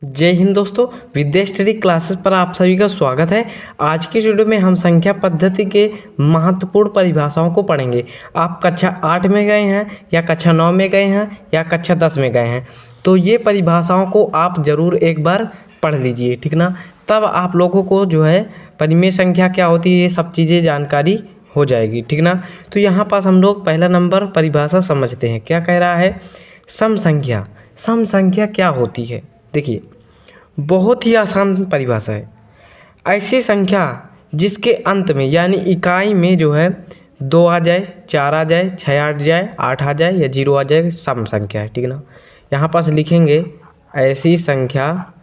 जय हिंद दोस्तों, विद्या study classes पर आप सभी का स्वागत है। आज के वीडियो में हम संख्या पद्धति के महत्वपूर्ण परिभाषाओं को पढ़ेंगे। आप कक्षा 8 में गए हैं या कक्षा 9 में गए हैं या कक्षा 10 में गए हैं तो ये परिभाषाओं को आप ज़रूर एक बार पढ़ लीजिए, ठीक ना। तब आप लोगों को जो है परिमेय संख्या क्या होती है ये सब चीज़ें जानकारी हो जाएगी, ठीक ना। तो यहाँ पास हम लोग पहला नंबर परिभाषा समझते हैं। क्या कह रहा है? सम संख्या। सम संख्या क्या होती है? देखिए, बहुत ही आसान परिभाषा है। ऐसी संख्या जिसके अंत में यानी इकाई में जो है 2 आ जाए, 4 आ जाए, 6 आ जाए, 8 आ जाए या 0 आ जाए, सम संख्या है, ठीक ना। यहाँ पास लिखेंगे ऐसी संख्या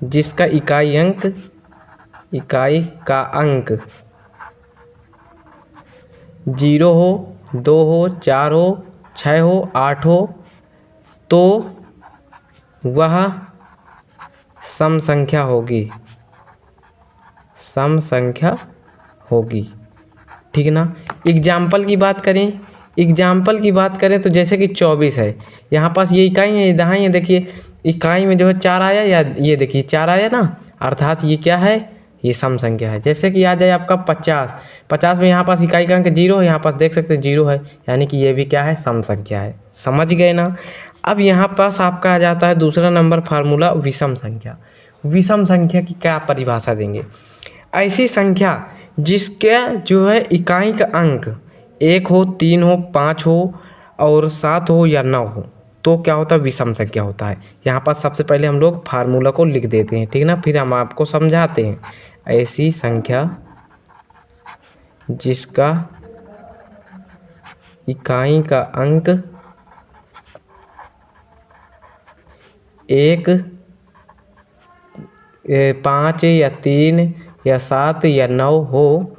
जिसका इकाई का अंक 0 हो, 2 हो, 4 हो, 6 हो, 8 हो तो वह सम संख्या होगी, ठीक ना। एग्जाम्पल की बात करें तो जैसे कि 24 है, यहाँ पास ये इकाई है, यहाँ ये देखिए इकाई में जो है 4 आया, या ये देखिए 4 आया ना, अर्थात ये क्या है? ये सम संख्या है। जैसे कि आ जाए आपका 50 में यहाँ पास इकाई का अंक 0 है, यहाँ पास देख सकते हैं 0 है, यानी कि ये भी क्या है? सम संख्या है। समझ गए ना। अब यहाँ पास आपका आ जाता है दूसरा नंबर फार्मूला विषम संख्या। विषम संख्या की क्या परिभाषा देंगे? ऐसी संख्या जिसके जो है इकाई का अंक 1 हो, 3 हो, 5 हो और 7 हो या 9 हो तो क्या होता है? विषम संख्या होता है। यहाँ पर सबसे पहले हम लोग फार्मूला को लिख देते हैं, ठीक ना, फिर हम आपको समझाते हैं। ऐसी संख्या जिसका इकाई का अंक 1, 5 या 3 या 7 या 9 हो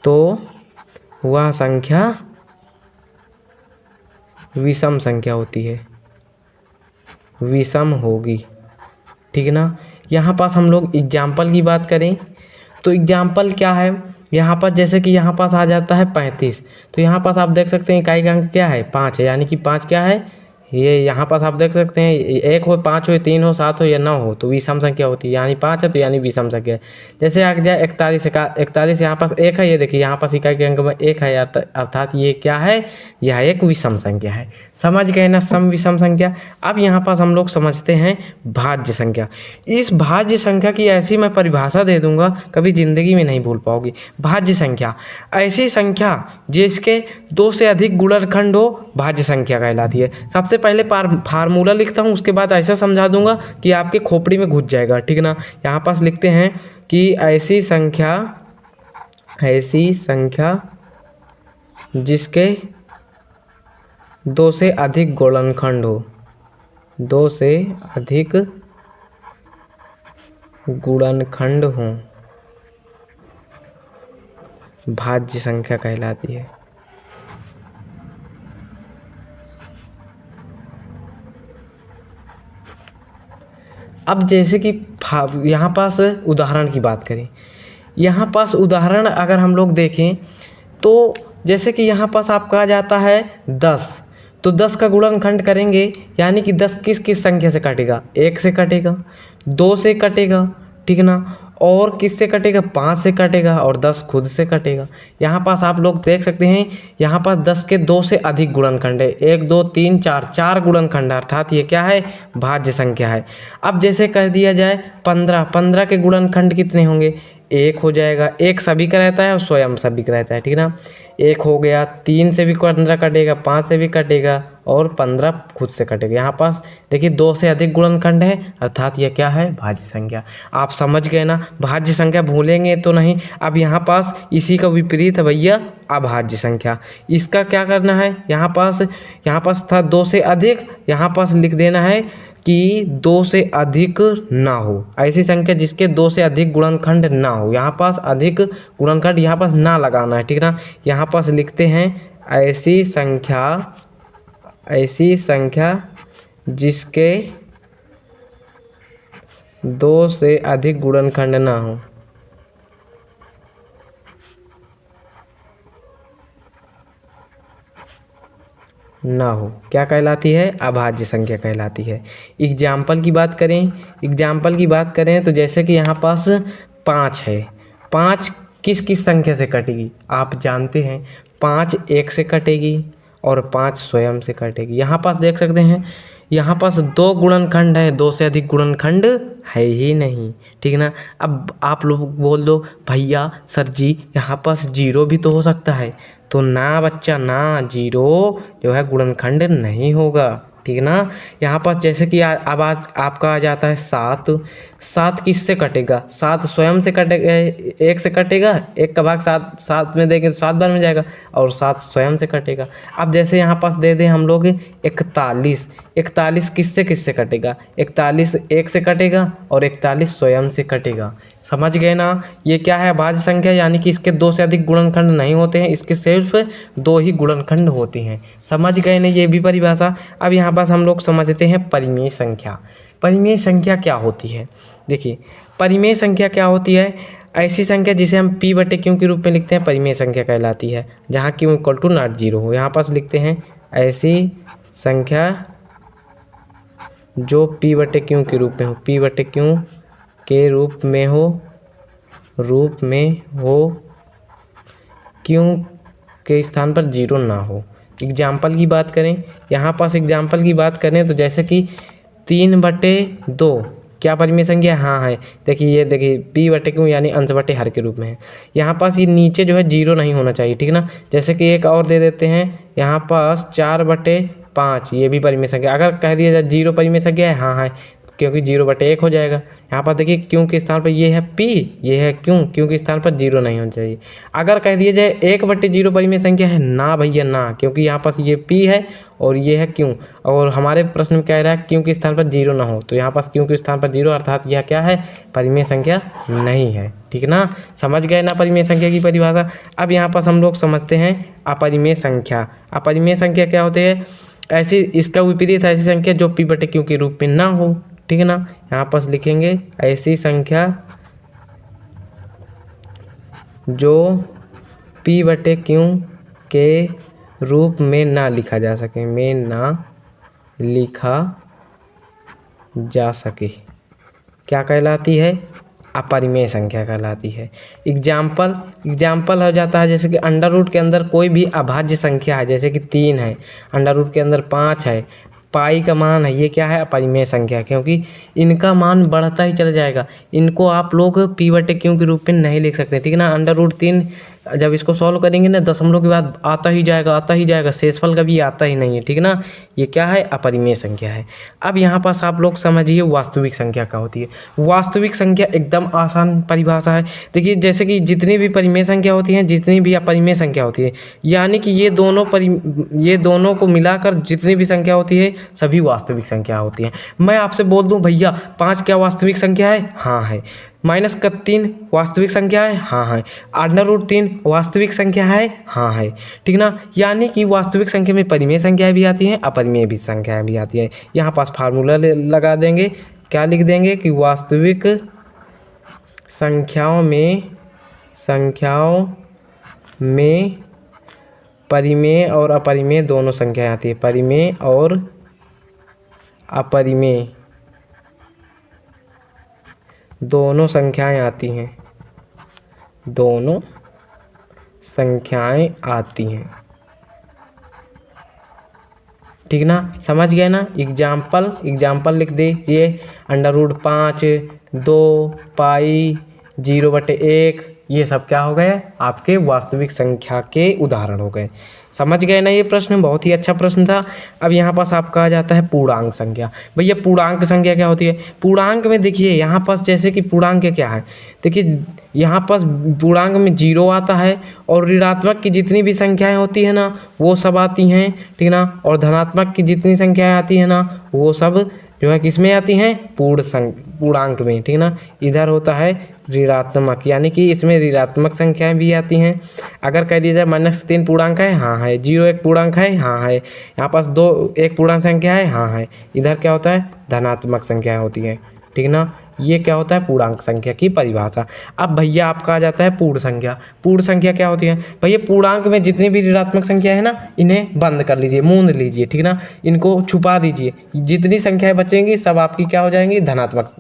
तो वह संख्या विषम संख्या होती है, विषम होगी, ठीक ना। यहाँ पास हम लोग एग्जाम्पल की बात करें तो एग्जाम्पल क्या है? यहाँ पर जैसे कि यहाँ पास आ जाता है 35, तो यहाँ पास आप देख सकते हैं इकाई का अंक क्या है? 5 है, यानी कि 5 क्या है? ये यहाँ पास आप देख सकते हैं 1 हो, 5 हो, 3 हो, 7 हो या 9 हो तो विषम संख्या होती है, यानी 5 है तो यानी विषम संख्या है। जैसे आ जाए 41 यहाँ पास 1 है, ये देखिए यहाँ पास इकाई के अंक में 1 है, अर्थात ये क्या है? यह एक विषम संख्या है। समझ गए ना सम विषम संख्या। अब यहाँ पास हम लोग समझते हैं भाज्य संख्या। इस भाज्य संख्या की ऐसी मैं परिभाषा दे दूंगा, कभी जिंदगी में नहीं भूल पाओगी। भाज्य संख्या ऐसी संख्या जिसके 2 से अधिक गुणनखंड हो, भाज्य संख्या कहलाती है। सबसे पहले फार्मूला लिखता हूँ, उसके बाद ऐसा समझा दूंगा कि आपके खोपड़ी में घुस जाएगा, ठीक ना। यहाँ पास लिखते हैं कि ऐसी संख्या जिसके 2 से अधिक गुणनखंड हो, 2 से अधिक गुणनखंड हों, भाज्य संख्या कहलाती है। अब जैसे कि यहाँ पास उदाहरण की बात करें, यहाँ पास उदाहरण अगर हम लोग देखें तो जैसे कि यहाँ पास आपका आ जाता है 10, तो 10 का गुणनखंड करेंगे, यानी कि 10 किस किस संख्या से कटेगा? 1 से कटेगा, 2 से कटेगा, ठीक ना, और किससे कटेगा? 5 से कटेगा और 10 खुद से कटेगा। यहाँ पास आप लोग देख सकते हैं यहाँ पास 10 के 2 से अधिक गुणनखंड है, 1 2 3 4, 4 गुणनखंड, अर्थात ये क्या है? भाज्य संख्या है। अब जैसे कर दिया जाए 15 के गुणनखंड कितने होंगे? 1 हो जाएगा, 1 सभी का रहता है और स्वयं सभी का रहता है, ठीक ना। 1 हो गया, 3 से भी 15 कटेगा, 5 से भी कटेगा और 15 खुद से कटेगा। यहाँ पास देखिए 2 से अधिक गुणनखंड है, अर्थात यह क्या है? भाज्य संख्या। आप समझ गए ना, भाज्य संख्या भूलेंगे तो नहीं। अब यहाँ पास इसी का विपरीत है भैया, अभाज्य संख्या। इसका क्या करना है? यहाँ पास था 2 से अधिक, यहाँ पास लिख देना है कि 2 से अधिक ना हो। ऐसी संख्या जिसके 2 से अधिक गुणनखंड ना हो, यहाँ पास अधिक गुणनखंड यहाँ पास ना लगाना है, ठीक ना। यहाँ पास लिखते हैं ऐसी संख्या जिसके 2 से अधिक गुणनखंड ना हो। ना हो, क्या कहलाती है? अभाज्य संख्या कहलाती है। एग्जाम्पल की बात करें तो जैसे कि यहाँ पास 5 है, 5 किस किस संख्या से कटेगी? आप जानते हैं 5 1 से कटेगी और 5 स्वयं से कटेगी। यहाँ पास देख सकते हैं, यहाँ पास 2 गुणनखंड है, 2 से अधिक गुणनखंड है ही नहीं, ठीक ना। अब आप लोग बोल दो भैया सर जी यहाँ पास 0 भी तो हो सकता है, तो ना बच्चा ना, 0 जो है गुणनखंड नहीं होगा, ठीक ना। यहाँ पास जैसे कि अब आपका आ जाता है 7, 7 किससे कटेगा? 7 स्वयं से कटेगा, 1 से कटेगा, 1 का भाग 7 में देंगे तो 7 बार में जाएगा, और 7 स्वयं से कटेगा। अब जैसे यहाँ पास दे दें हम लोग 41, 41 किससे कटेगा? 41 1 से कटेगा और 41 स्वयं से कटेगा। समझ गए ना? ये क्या है? अभाज्य संख्या, यानी कि इसके 2 से अधिक गुणनखंड नहीं होते हैं, इसके सिर्फ 2 ही गुणनखंड होते हैं। समझ गए ना ये भी परिभाषा? अब यहाँ पास हम लोग समझते हैं परिमेय संख्या। परिमेय संख्या क्या होती है? देखिए, परिमेय संख्या क्या होती है? ऐसी संख्या जिसे हम p/q के रूप में लिखते हैं, परिमेय संख्या कहलाती है, जहाँ q = नॉट 0 हो। यहाँ पास लिखते हैं ऐसी संख्या जो p/q के रूप में हो, p/q के रूप में हो, क्यों के स्थान पर 0 ना हो। एग्जाम्पल की बात करें, यहाँ पास एग्जाम्पल की बात करें तो जैसे कि 3/2 क्या परिमेय संख्या? हाँ है। देखिए ये देखिए p/q यानी अंश बटे हर के रूप में है। यहाँ पास ये नीचे जो है 0 नहीं होना चाहिए, ठीक ना। जैसे कि एक और दे देते हैं, यहाँ पास 4/5, ये भी परिमेय संख्या। अगर कह दिया जाए 0 परिमेय संख्या है, हाँ है, क्योंकि 0/1 हो जाएगा। यहाँ पर देखिए क्यों के स्थान पर ये है p, ये है क्यों के स्थान पर 0 नहीं होना चाहिए। अगर कह दिया जाए 1/0 परिमेय संख्या है, ना भैया ना, क्योंकि यहाँ पास ये p है और ये है क्यों, और हमारे प्रश्न में कह रहा है क्यों के स्थान पर 0 ना हो, तो यहाँ पास क्यों के स्थान पर 0, अर्थात यह क्या है? परिमेय संख्या नहीं है, ठीक ना। समझ गए ना परिमेय संख्या की परिभाषा? अब यहाँ पास हम लोग समझते हैं अपरिमेय संख्या। अपरिमेय संख्या क्या होती है? ऐसी, इसका विपरीत ऐसी संख्या जो p/q के रूप में ना हो, ठीक है ना। यहाँ पास लिखेंगे ऐसी संख्या जो p/q के रूप में ना लिखा जा सके, क्या कहलाती है? अपरिमेय संख्या कहलाती है। एग्जाम्पल हो जाता है जैसे कि अंडर रूट के अंदर कोई भी अभाज्य संख्या है, जैसे कि 3 है, अंडर रूट के अंदर 5 है, पाई का मान है, ये क्या है? अपरिमेय संख्या, क्योंकि इनका मान बढ़ता ही चला जाएगा। इनको आप लोग p/q के रूप में नहीं लिख सकते, ठीक है ना। अंडर रूट 3 जब इसको सॉल्व करेंगे ना, दशमलव के बाद आता ही जाएगा, शेषफल कभी आता ही नहीं है, ठीक है ना। ये क्या है? अपरिमेय संख्या है। अब यहाँ पास आप लोग समझिए वास्तविक संख्या क्या होती है। वास्तविक संख्या एकदम आसान परिभाषा है। देखिए जैसे कि जितनी भी परिमेय संख्या होती हैं, जितनी भी अपरिमेय संख्या होती है, यानी कि ये दोनों को मिलाकर जितनी भी संख्या होती है सभी वास्तविक संख्या होती हैं। मैं आपसे बोल दूं भैया 5 क्या वास्तविक संख्या है? हाँ है। -3 वास्तविक संख्या है? हाँ है। अंडर रूट 3 वास्तविक संख्या है? हाँ है, ठीक ना। यानी कि वास्तविक संख्या में परिमेय संख्याएं भी आती हैं, अपरिमेय भी संख्याएं भी आती हैं। यहाँ पास फार्मूला लगा देंगे, क्या लिख देंगे कि वास्तविक संख्याओं में परिमेय और अपरिमेय दोनों संख्याएं आती है। परिमेय और अपरिमेय दोनों संख्याएं आती हैं, ठीक ना। समझ गए ना। एग्जाम्पल लिख दीजिए, अंडर रूट 5, 2, पाई, 0/1, ये सब क्या हो गए? आपके वास्तविक संख्या के उदाहरण हो गए। समझ गए ना। ये प्रश्न बहुत ही अच्छा प्रश्न था। अब यहाँ पास आपका आ जाता है पूर्णांक संख्या। भैया पूर्णांक संख्या क्या होती है? पूर्णांक में देखिए यहाँ पास जैसे कि पूर्णांक क्या है, देखिए यहाँ पास पूर्णांक में 0 आता है, और ऋणात्मक की जितनी भी संख्याएं होती है ना वो सब आती हैं, ठीक ना। और धनात्मक की जितनी संख्याएं आती है ना वो सब जो है किस में आती हैं? पूर्णांक में, ठीक ना। इधर होता है ऋणात्मक, यानी कि इसमें ऋणात्मक संख्याएं भी आती हैं। अगर कह दिया जाए -3 पूर्णांक है, हाँ है। 0 एक पूर्णांक है, हाँ है। यहाँ पास 2 एक पूर्णांक संख्या है, हाँ है। इधर क्या होता है? धनात्मक संख्याएं होती हैं, ठीक ना। ये क्या होता है, पूर्णांक संख्या की परिभाषा। अब भैया आपका आ जाता है पूर्ण संख्या। पूर्ण संख्या क्या होती है भैया, पूर्णांक में जितनी भी ऋणात्मक संख्या है ना, इन्हें बंद कर लीजिए, मूंद लीजिए, ठीक ना, इनको छुपा दीजिए। जितनी संख्याएं बचेंगी सब आपकी क्या हो जाएंगी, धनात्मक।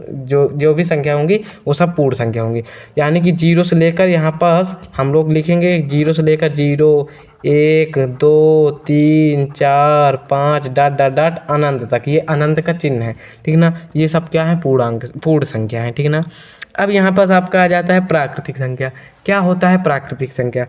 जो भी संख्या होंगी वो सब पूर्ण संख्या होंगी। यानी कि 0 से लेकर यहाँ पास हम लोग लिखेंगे 0 से लेकर 0, 1, 2, 3, 4, 5 डॉट डॉट डॉट अनंत तक, ये अनंत का चिन्ह है, ठीक ना। ये सब क्या है, पूर्णांक, पूर्ण संख्या है, ठीक ना। अब यहाँ पास आपका आ जाता है प्राकृतिक संख्या। क्या होता है प्राकृतिक संख्या,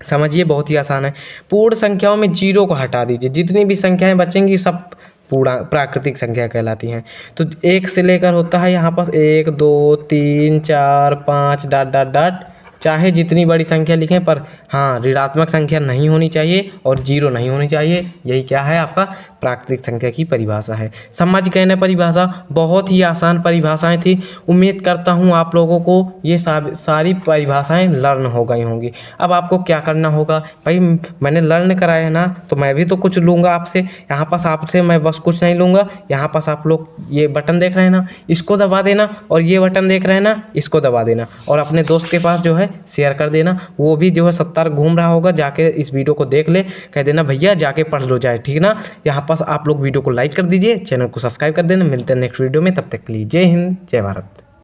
समझिए, बहुत ही आसान है। पूर्ण संख्याओं में 0 को हटा दीजिए, जितनी भी संख्याएं बचेंगी सब प्राकृतिक संख्या कहलाती हैं। तो 1 से लेकर होता है यहाँ पास 1, 2, 3, 4, 5 डॉट डॉट डॉट, चाहे जितनी बड़ी संख्या लिखें, पर हाँ ऋणात्मक संख्या नहीं होनी चाहिए और 0 नहीं होनी चाहिए। यही क्या है, आपका प्राकृतिक संख्या की परिभाषा है। समझ गए ना परिभाषा, बहुत ही आसान परिभाषाएं थी। उम्मीद करता हूँ आप लोगों को ये सारी परिभाषाएं लर्न हो गई होंगी। अब आपको क्या करना होगा भाई, मैंने लर्न कराया है ना, तो मैं भी तो कुछ लूँगा आपसे। यहाँ पास आपसे मैं बस कुछ नहीं लूँगा। यहाँ पास आप लोग ये बटन देख रहे हैं ना, इसको दबा देना, और ये बटन देख रहे हैं ना, इसको दबा देना, और अपने दोस्त के पास जो है शेयर कर देना। वो भी जो है 70 घूम रहा होगा, जाके इस वीडियो को देख ले, कह देना भैया जाके पढ़ लो जाए, ठीक ना। यहाँ पास आप लोग वीडियो को लाइक कर दीजिए, चैनल को सब्सक्राइब कर देना। मिलते हैं नेक्स्ट वीडियो में, तब तक के लिए जय हिंद, जय भारत।